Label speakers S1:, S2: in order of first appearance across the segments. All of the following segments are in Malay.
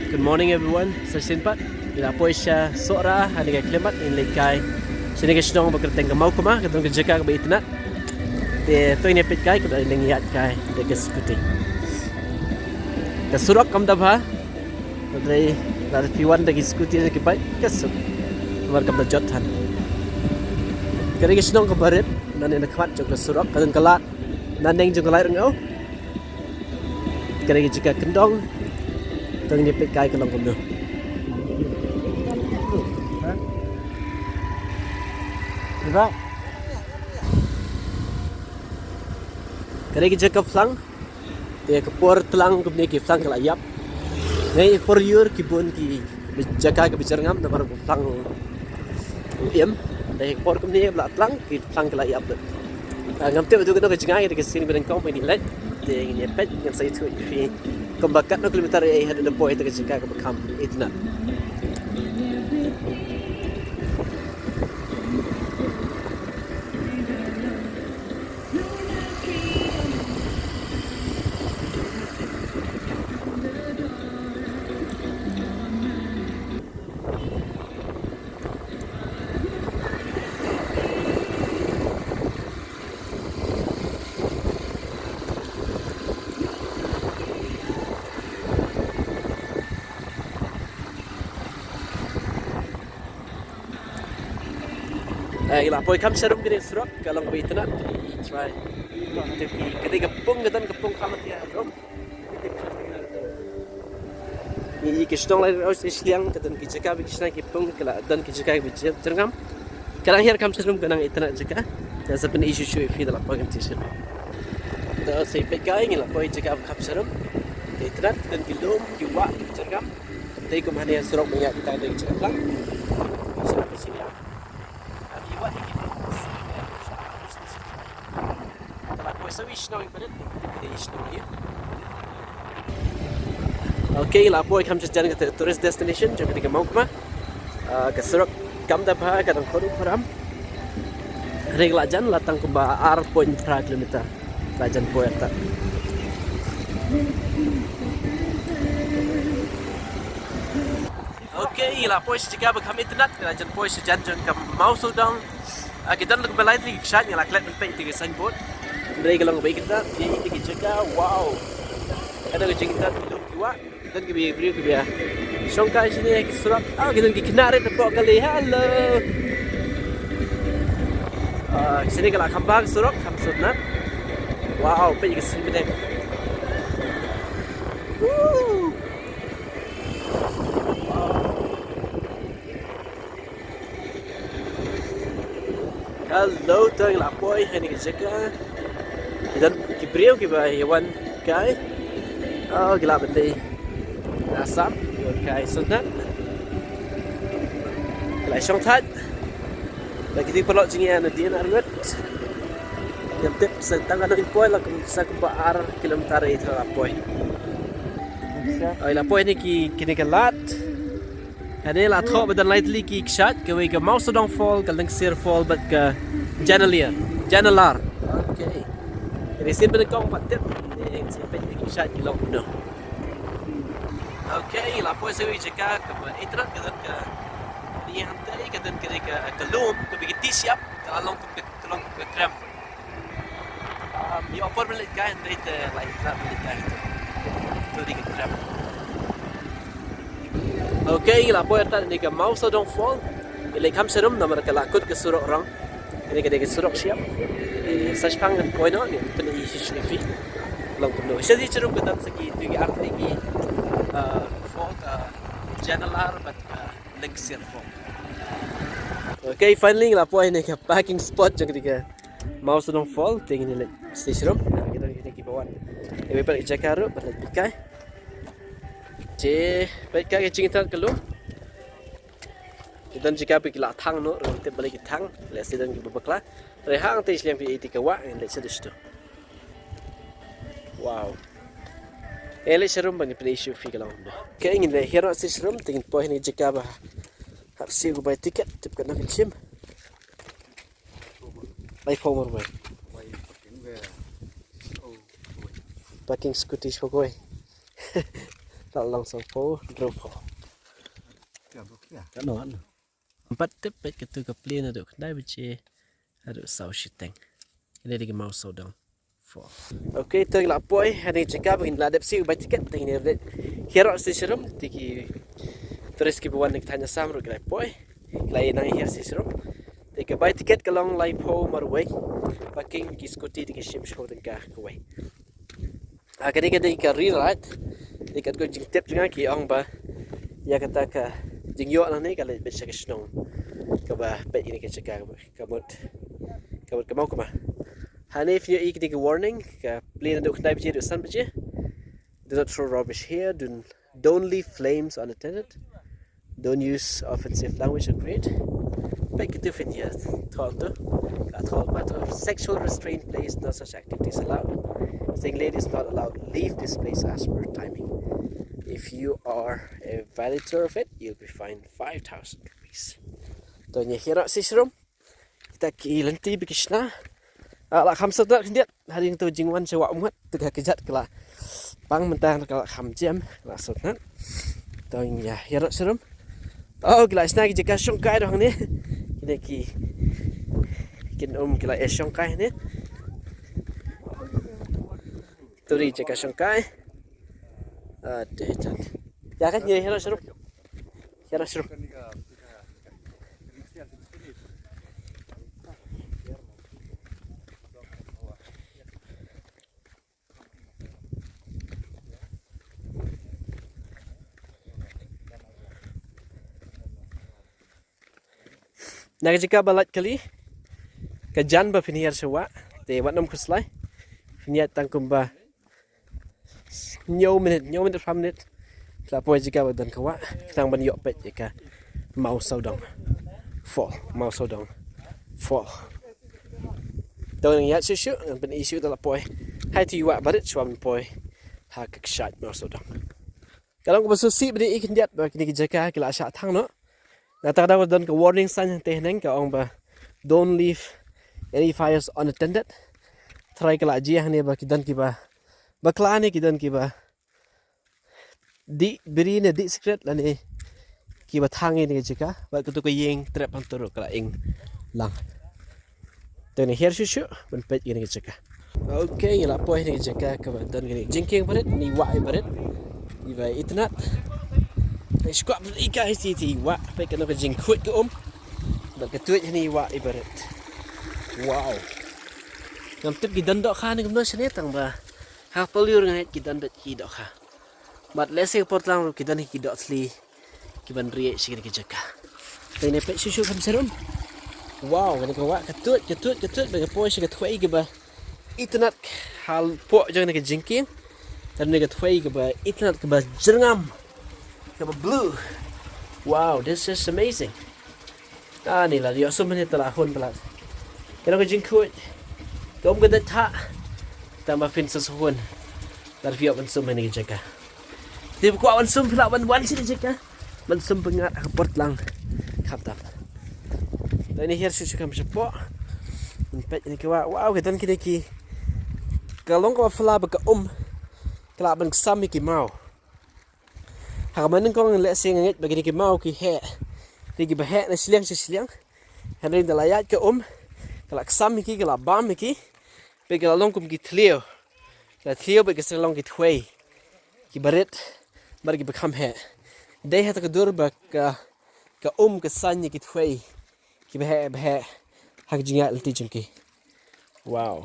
S1: Good morning everyone. Sa sinpat, ilapoy siya Sohra, hani kay klimat in Leit kay. Sini kay sidong bagkateng kamau kuma, katong kajaka ka itynnad. Te toy ne peit kay kuda lengiat kay de keskuti. Kasurok kam dabha. Padai lar piwan de keskuti ke pai kasuk. War kam da jothan. Kare kay sidong kabarit nan ne khmat jok kasurok kadang kalat nan neng jong kalai rengau. Kare kay jika kendong teng ni peit kai kalong kumno. Diba? Kare ki jaka flang te ke por tlang kumne ki flang kala yap. Nei por yur ki bon ki jaka ke bicar ngam namar flang em dai por kumne bla tlang ki flang kala yap. Ngam te betul ke jangai ke sini bereng kau ni Leit te ni pet yang saya tu fi kumbakat no kilometer ai hada de boy te ke jaka ke bekam itynnad. Ila poi kam serum gini surok kalau nggak itynnad try tapi ketika pung kamat ya rom ini kistong lagi aus isliang kedan kijaka bikisna ki pung kala dan kijaka bijak terngam kadang hier kam serum kanang itynnad jaka dan sepen isu fi dalam program tisir da sai pe kai ngila poi jaka kam serum itynnad dan kilom kiwa terngam dai ko mania surok banyak kita ada jaka lang sampai sini Okay, lapoy kam sa jalan ke tourist destination jadi ke mau kuma ke surok kam da ba kadang kodu param regla jan latang ke ba r.3 km lajan poeta. Okay, lapoy jika ba kam itynnad lajan poy sa jan kam mau sudang kita nak belai lagi kshaid yang laklet peit tiga signboard. Mereka kalau baik kita dia ini jaga wow. Ada jingitynnad belum kiwa dan kita beri kita songkai sini surat kita kinaret tepok kali hello. Sini kalau kambang surat kamsudnad. Wow, peit ke sini bedek. Hello, tang lapoy hani jaga. Dan kibriu kiba hewan kai. Oh, gila bende. Asam, kai sunat. Lai song that. Lagi di paralok jingitynnad dia nak ringat. Yang tip sentang ano inpoy lah sa kubaar kilometer itu lapoy. Ay lapoy ni kini kalat. Hadi la tho badan lightly ki kshaid ke we ke Mausodong fall ke Lengsir fall but ke Janalar. Okay. Jadi sin ben kong patip ni sampai ki kshaid ki long no. Okay, la pois eu jaka ke itynnad ke ni hantai ke dan ke lum ke bigiti siap ke long ke tram. Ni opor belit ka hantai te la itynnad belit ka. Tu di ke tram. Okay, la puerta ni ke Mausodong fall. Ilai kam serum namar ke lakut ke surok orang. Ini ke surok siap. Sa pangan poino ni pen isu fi. Long kuno. Jadi cerum ke dan segi tu art ni fall ke Janalar but Lengsir fall. Okay, finally la puai ni ke parking spot jadi ke Mausodong fall tingin ni station room. Kita ki bawan. Ewe per Jakarta per pikai. Je, baik kaya jingitynnad kalau kita jika pergi lah thang no, kita balik ke thang, lihat sedang kita berbeklah. Rehang tu isliam pergi itu kawa, lihat sedih tu. Wow. Lihat serum bani pada isu fi kalau dah. Kaya ingin lihat hero serum, tingin poin ni jika bah harus siap buy tiket, tip kena kecim. Baik former boy. Parking scooty pokoi. tak langsung po drop. Kan non. Empat tepet ketu ke plane aduk kedai bece aduk sau shiteng. Ini dia mau sau dong. Okay, tu la poi hari cakap begini ladap si ubat tiket tengini red. Hero si serum tiki terus ki buan nik tanya samru kedai poi. Lai nang hier si serum. Tiki buy tiket kalong lai po marway. Parking ki scooty tiki shim show tengka kawai. Kadi kadi ka rirat. Tiki ko jing tip jangan ki ong ba. Ya kata ka jing yo nang ni kalau bisa ke snong. Kaba pet ini ke cakap kamut kamau kama. And if you take a warning, plane do not be sun do not throw rubbish here, don't leave flames unattended, don't use offensive language or great. Back to here, talk about sexual restraint place, no such activities allowed. Saying ladies not allowed, leave this place as per timing. If you are a violator of it, you'll be fined 5,000 rupees. Don't you hear that, Sisrum? Kita kilanti bikishna. Lah kham sedar kendiat hari tu jingwan sewa umat tegak kejat kala pang mentang kala kham jam kala sotnat tong ya hirat serum kala snagi jika syongkai dong ni kini ki kin kala syongkai ni turi jika syongkai detat ya kan ni hirat serum Naga jika balat kali kajan ba finir sewa te wat nom kuslai finiat tangkum ba nyo minute 5 minute la poi jika badan kawa tang ban yok pet jika mau saudong fall tong ya shu ban issue la poi hai ti wa barit swam poi ha kshaid mau saudong kalau ko basusi bdi ikin diat ba kini jaka kila sha thang no Nata dapat dan ke warning sign tehneng ke ong ba don't leave any fires unattended. Try kala aji hane ba kidan ki ba baklane kidan ki ba di beri ne di secret lani ki ba thangi ni jika ba kutu ko yeng trap antoro kala ing lang. Tene her shu ban pet ni jika. Okay la poi ni jika ka ba dan ni jinking baret ni wai baret. Ni ba itynnad. Squat ikai siti wa pe kana ka jing khut ke ba ka tuit ni wa ibarat wow ngam tip ki dan dok kha ni gumno sene tang ba ha poliur ngai ki dan dat ki dok kha mat lese portlang ki dan ki dok sli ki ban rie sigir ki jaka te ne pe shu kam serum wow kana ka wa ka tuit ba ka poi sig ka thwai ki ba itynnad hal po jang ka jingking tan ne ka thwai ki ba itynnad ka ba jrngam blue. Wow, this is amazing. Ni lah dia semua ni telah hun pelat. Kalau kau jingkut, kau mungkin tak tambah fin sesuhun. Tapi dia pun semua ni jaga. Dia bukan sum pelat wan sini jaga. Sum pengat akaport lang. Kaptam. Dan ini here susu kami sepok. Pet ini kau wow kita ni ki. Kalau kau pelat beka kelak ben sami ki mau. Hakaman kong le sing ngit bagi ki mau ki he tigi ba he na siliang henry da layat ke kala ksam ki kala bam ki pe kala long kum ki thlio la thlio be kesel long ki thwei ki baret mar ki bekam he dei ha ta dur ba ka ka san ki thwei ki ba he hak jinga lti ki wow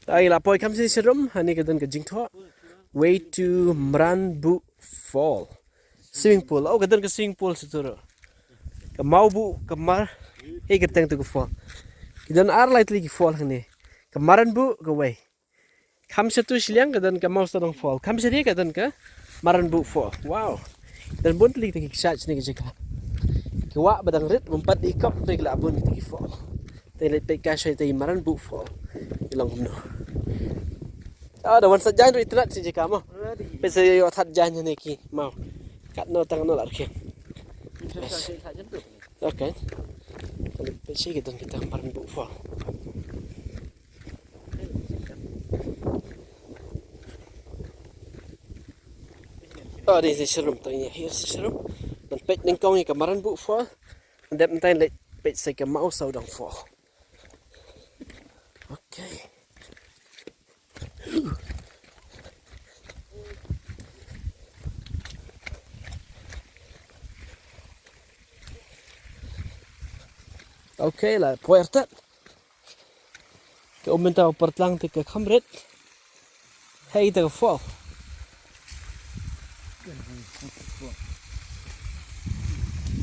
S1: tai la poi kam si serum hani ka dan ka jingtho way to Waterfall swimming pool kadan ke swimming pool seturo ke mau bu kemar keteng tu ke fall kidan ar light lagi fall ni kemarin bu ke way kam setu siliang kadan ke mau sedang fall kam sedi kadan ke maran bu fall wow dan bun lagi tiki kshaid ni ke jaka ke wa badang rit mempat ikap pe la bun tiki fall te le pe kshaid te maran bu fall ilang no ada wan sajan itynnad si jika mau pese yo that jan ni ki mau kat no tang no larke okay pese kita maran bu fall Đây là serum tới nhà here serum. Mình peit nên con như cái maran bu fall. Mình đẹp tay lại peit xây cái máu sau đồng fall. Ok. Ok là puerta. Cái mình tao bật lăng thì cái camret. Hay từ fall.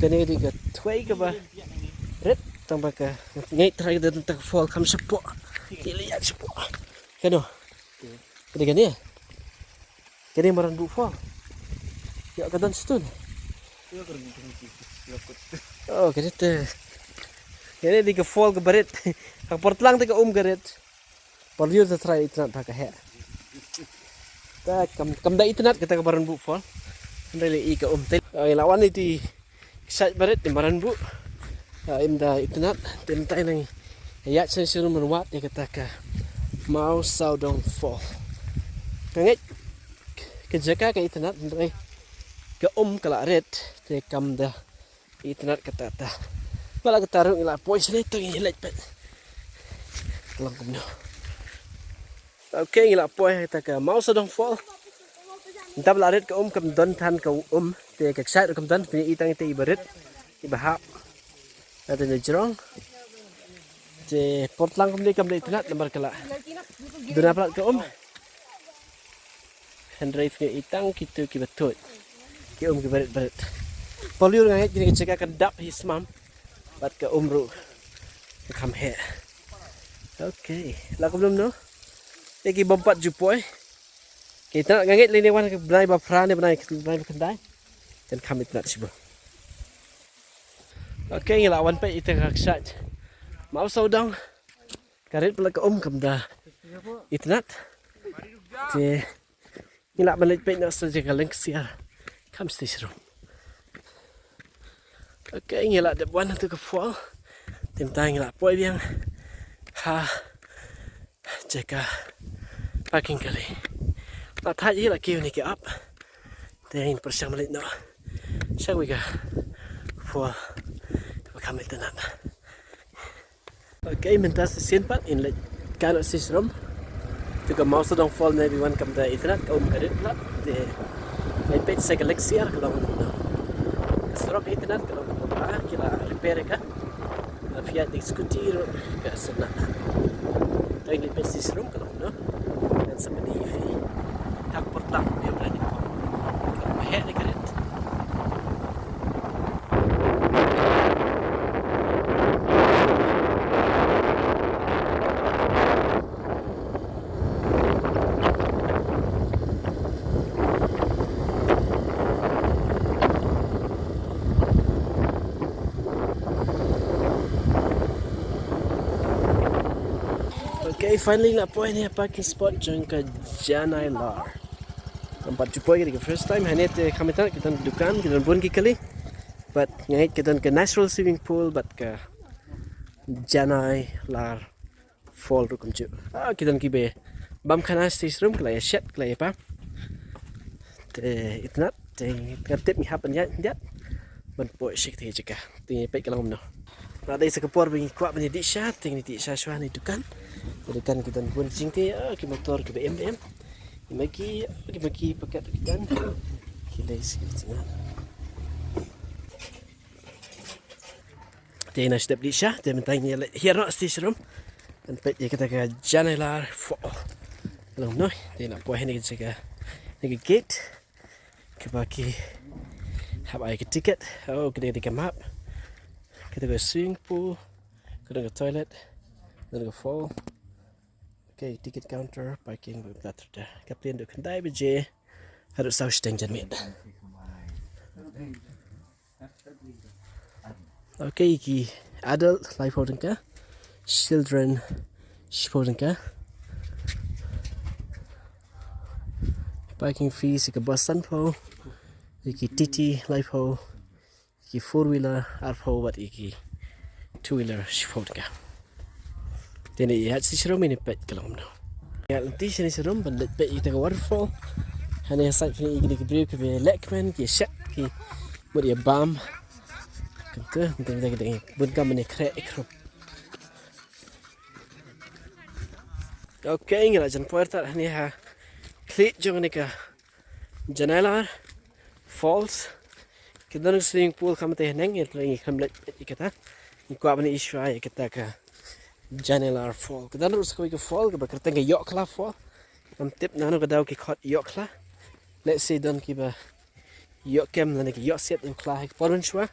S1: Cái này thì cái thuê cái ba. Red tambah ke ngay terakhir tentang fall kam sepok. Lihat sepok. Kano. Ini kan ya. Kini maran bu fall. Ya kadan stun. Oh, cái thế. Cái đi cái fall cái beret. Cái port lang thì cái garet. Por liu ta try itynnad ta cái ta cầm dai itynnad kita ke maran bu fall. Ndai i cái tel. Lawan itu kshaid beret di maran bu. Em đã itynnad tìm tay này giá xây sử dụng watt để kita ke mau sau đông fall. Ngay cái jaga cái itynnad đây cái cái red thì cầm dah itynnad kata ta. Malah kita taruh ilah pois itu ini Leit pet. Kalau kamu. Ok ilah pois kita ke mau sau đông fall. Kita belah red cái cầm don than cái thì cái kshaid cầm don punya itang itu ibarat ibahap. Ada ni jerong. Je potlang kami kami itynnad lembar kala. Duna plat ke Henry punya itang kita betul. Ke ke berat. Poliur ngai kini kita akan dap his mam. Bat ke ru. Come here. Okay. Lagu belum no? Lagi bompat jupoi. Kita nak ngai lini wan ke benai bapran benai kendai. Dan kami itynnad sibu. Ok, như là one page itynnad kshaid. Mau sau đông. Karet pala ka cầm da itynnad. Thì như là mình page nó sẽ cái link xia. Come station. Ok, như là đẹp one từ cái fall. Tìm tay như là bôi biang. Ha. Jaga parking kali. Là thay gì là kêu này cái up. Thì anh persiang mình nó. Sao we go for kami itynnad. Okay, minta sesimpat in Leit kalau sisrum. Juga mau sedang fall maybe one kam da itynnad karet plat. De Leit peit saya galaxiar kalau no. Serok itynnad kalau kila repair ka. Fiat di scooter ka sana. Tai Leit peit sisrum kalau no. Dan seperti ini. Tak pertama dia berani kau. Bahaya ni karet. Okay, finally nak poin ni parking spot jangka Janai Lar. Tempat jumpa kita first time hanya te kami tak kita dukan kita pun kali. But ngait kita ke natural swimming pool but ke Janai Lar fall rukum ju. Kita kibe bam kana stage room kelai shed kelai apa. Te itynnad te ngatip ni happen ya dia. Ban poin sik te jeka. Ti pek kalau no. Ada sekepor bagi kuat bagi disha, tinggi disha shuan itu kan. Jadi kan kita pun jingti, kita motor ke BM. Maki pakai kan. Kita isi tengah. Dia nak step disha, dia minta ni here not station room. Dan pet dia kata ke Janai Lar for. Kalau no, dia nak buat ni kita ni gate. Kebaki have I get ticket. Oh, kita di map. Kita ke swimming pool, kita ke toilet, kita ke fall. Okay, ticket counter, parking, betul dah. Kapten duk kendai beje, harus saus tenjan med. Okay, ki adult life holding ka, children holding ka. Parking fees ke bus sanpo, ki titi life hold. Iki 4-wheeler arpo bat iki 2-wheeler shifot ka. Tene ya si serum ini pet kalau no. Ya nanti sini serum bandet pet kita ke waterfall. Hani site fini igni kibriu ke lekmen ki syak ki mudi bam. Kentu penting kita bun kam ni krek ikrum. Okay, ngala jan puerta hani ha klit jong ni ka janela falls. Kita nak swimming pool kam teh neng it lagi kam let ikata. Iku apa ni iswa ikata ka janela fall. Kita nak usah ke fall ke bakar tengah yok lah fall. Am tip nanu ka daw ki khot yok lah. Let's say don ki ba yok kem lani ki yok set im klah ik porun shwa.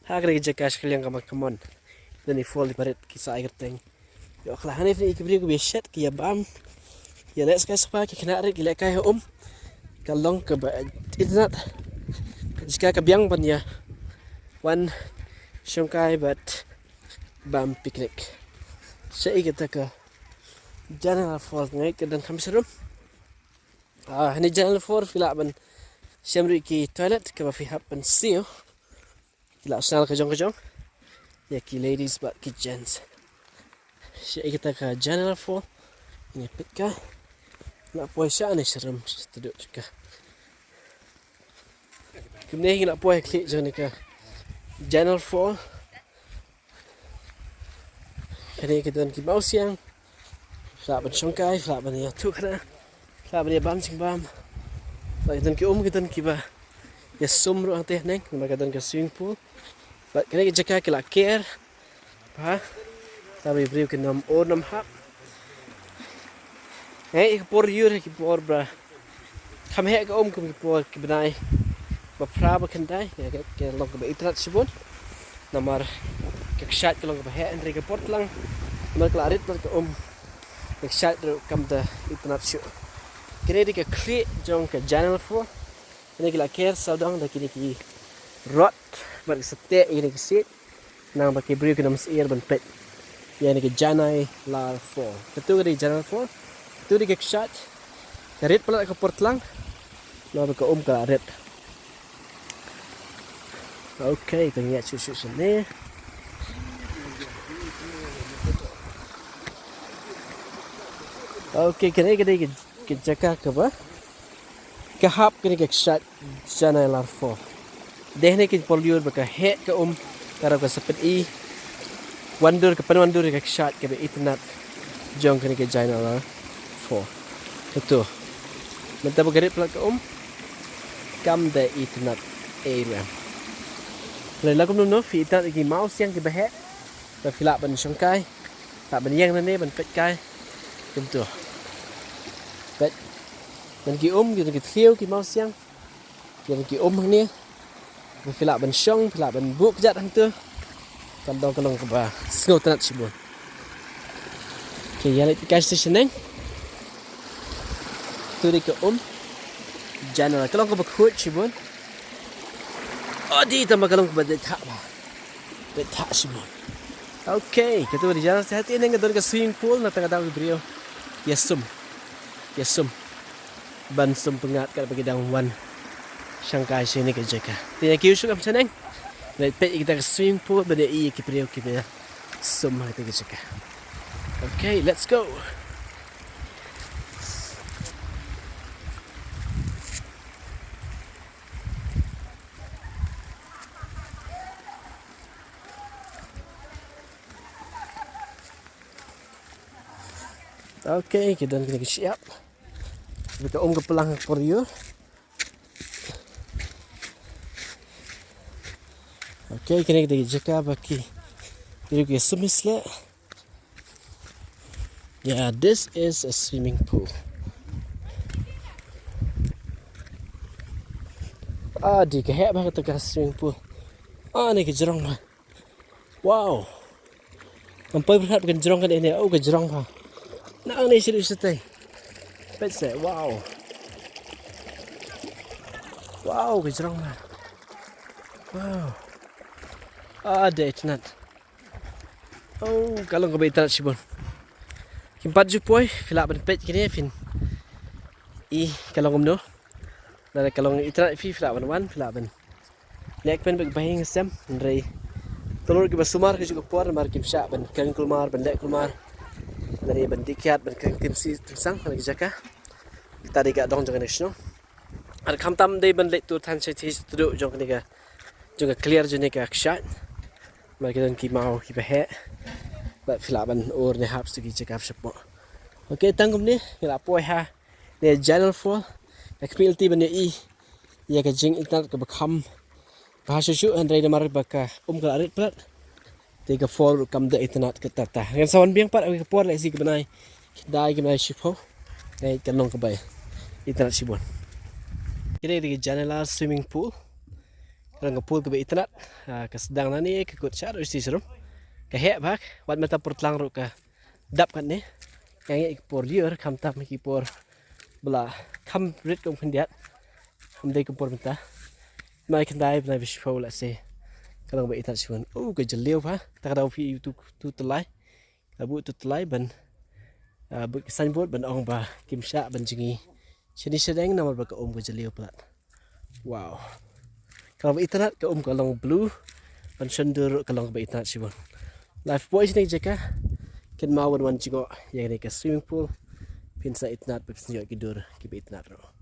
S1: Ha kare ki jakash kaliang kam kamon. Then fall di paret ki sa air teng. Yok lah hani fri ki bri ko be shet ki ya bam. Ya let's guys pa ki kena rit ki lek kai kalong ke ba itynnad. Jika ka biang ban ya. One shongkai but bam piknik. Sai kita ka janela fall ngai ke dan kami serum. Hani janela fall fila ban syamri ki toilet ke ba fi hap ban seal. Kila snal ka jong. Ya ki ladies but ki gents. Sai kita ka janela fall. Ini pitka. Nak puai sya ni serum seduk juga. Kemudian nak puai klik jong ni ka janela fall. Hani kita ki mau siang. Fila ban shongkai, fila ban ya tukna. Fila ban ya bam sing bam. Kita ki ba ya sumru ang teh neng, maka dan ke swimming pool. But kena ki jaka ki la care. Ha? Tabi beriu ki nam nam hap. Ik por yur ki por bra. Kam he ka ki por ki benai. Ba pra ba kendai, ya ke long ba itynnad sibun. Namar ke kshaid ke long ba he en ke port lang. Namar klarit ba ka kshaid kam da itynnad shu. Kini di ke klik jong ke janela for. Ini kita care saudang dah kini ki rot ber sete ini ki sit. Nang pakai beri ke nama air ban peit. Ya ini ke janai lar for. Ketu ke janela for. Ketu di ke kshaid. Red pula ke port lang. Namar ke ke red. Okay, kita lihat susu sini. Okay, kini kita jaga ke apa? Kahap kini ke kshaid janela for. Deh ni kita poliur baka he ke karab ke sepet i. Wandur ke penwandur ke kshaid ke itynnad. Jong kini ke janela for. Itu. Mentah bergerak pula ke kam de itynnad area. Lalu aku nunggu fi itynnad lagi mau siang ke bahek. Berfilak ban shongkai. Tak ban yang ni ban peit kai. Tentu. Bet. Dan ki kita ki thiêu ki mau siang. Kita ki ni. Berfilak ban shong, filak ban buk jat hang tu. Kandong kalong ke ba. Snot nat sibun. Okay, ya Leit gas station neng. Tu di ke janela kalong ke ba khut sibun. Oh di tambah kalong ke ba tak ba. Tak sibun. Okay, kita di jalan sehat ini ngadon ke swimming pool na tengah daw brio. Yesum. Ban sum pengat kat bagi dang wan. Shangkai sini ke jaga. Thank you suka macam neng. Leit peit kita ke swimming pool bade i ke brio ke be. Sum ha ke jaga. Okay, let's go. Okay, kita kena siap. Kita ke pelang for you. Okay, kena kita jaga baki. Kita ke semisle. Yeah, this is a swimming pool. Di ke hek bah kata swimming pool. Ni ke jerong bah. Wow. Sampai berhad ke jerong kan ini. Ke jerong bah. Nak ni serius setai. Peit se. Wow. Wow, ke jerong bah. Wow. Ada itynnad. Kalau ke itynnad sibun. Kimpat jupoi, filak ban peit kini fin. Kalau ngomno. Dari kalau itynnad fi filak ban wan, filak ban. Lek pen bag Bahaiing sem, nrei. Telur ke basumar ke juga por mar kim syak ban kang kulmar ban lek kulmar. Dari ban dikiat ban kang tim si tim sang lagi jaka. Kita dekat dong jangan nesno. Ada kamtam day ban leit tur than se tis tu jong ni ka jong clear je ni ka kshaid ma ke dan ki mau ki bahe ba filaban or ne haps tu ki check up shop okay tangum ni la poi ha ne channel for ka kmil ti ban i ya ka jingitynnad ka bakham ba shu shu an rai mar ba ka ka arit plat te ka for kam de itynnad ka ta ngan sawan biang pat ka por la si ka banai dai ka banai shipho nei ka nong ka bai itynnad sibon kini di janela swimming pool kalau ke pool ke itynnad ke sedang nani ke kut syar usti serum ke hek bak wat mata pertlang ru ke dap kan ni yang ik por liur kam tap ki por bela kam rit kong pendiat kam dei ke por menta mai kan dai bna bish pho la se kalau ke itynnad sibon ke jeliu ba tak ada fi tu telai bu tu telai ban bu signboard ban ong ba kim sha ban jingi sini sedang nama ba ke ke jeliu plat wow kalau itynnad ke kalong blue ban sendur kalong ke itynnad sibon life boy sini jeka ken mawan wan jingo yang ni ke swimming pool pinsa itynnad pe sinjo kidur ke itynnad ro